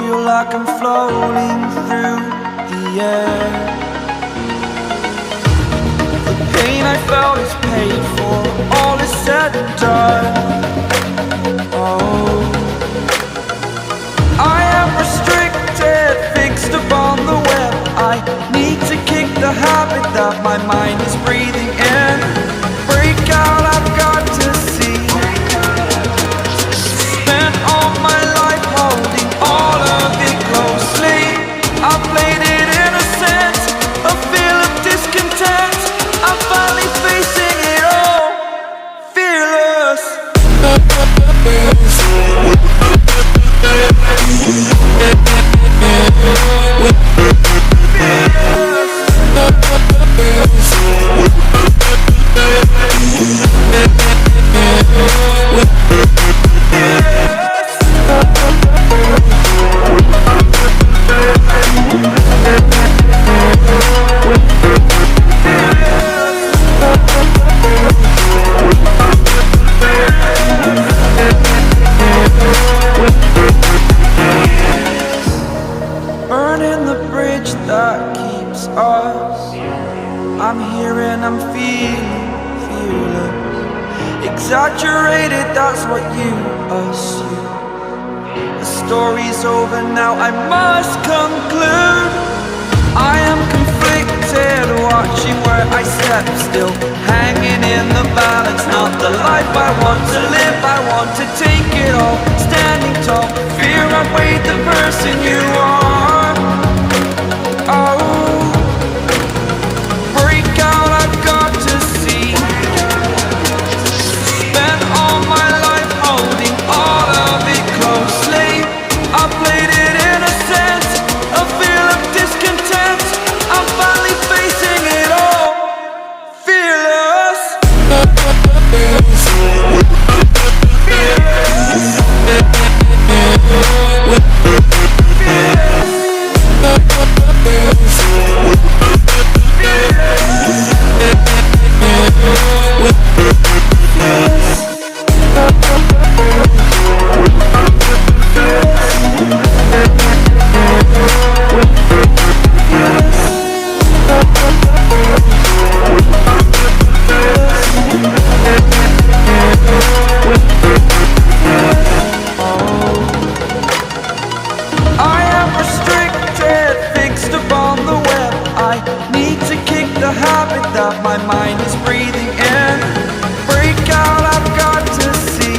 feel like I'm floating through the air. The pain I felt is paid for, all is said and done. Oh, I am restricted, fixed upon the web. I need to kick the habit that my mind is breathing in. Break out, I've got to see. Spent all my life holding all of it closely. I played it innocent, a feel of discontent. I'm finally facing it all, fearless. Burning the bridge that keeps us. I'm here and I'm feeling fearless. Exaggerated, that's what you assume. The story's over now, I must conclude. I am conflicted, watching where I step still, hanging in the balance. Not the life I want to live, I want to take it all. Standing tall, fear outweighed the person you are. Oh, break out, I've got to see. Spent all my life holding all of it closely. I played it innocent, a feel of discontent. I'm finally facing it all, fearless. That my mind is breathing in. Break out, I've got to see.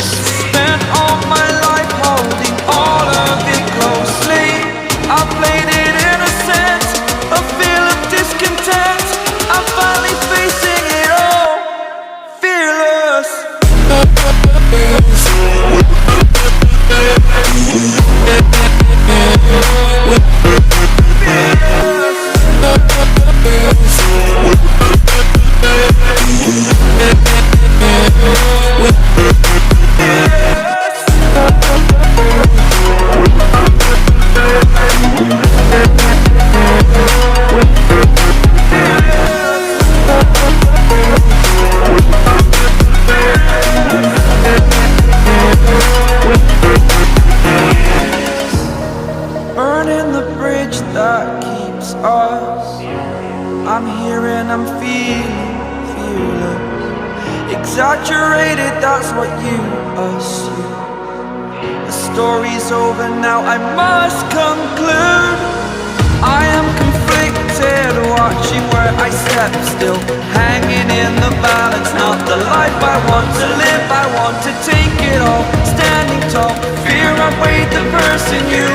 Spent all my life holding all of it closely. I played it innocent, a feel of discontent. I'm finally facing it all, fearless. Burning the bridge that keeps us. I'm here and I'm feeling fearless. Exaggerated, that's what you assume. The story's over now, I must conclude. I am conflicted, watching where I step still, hanging in the balance. Not the life I want to live, I want to take it all. Standing tall, fear outweighed the person you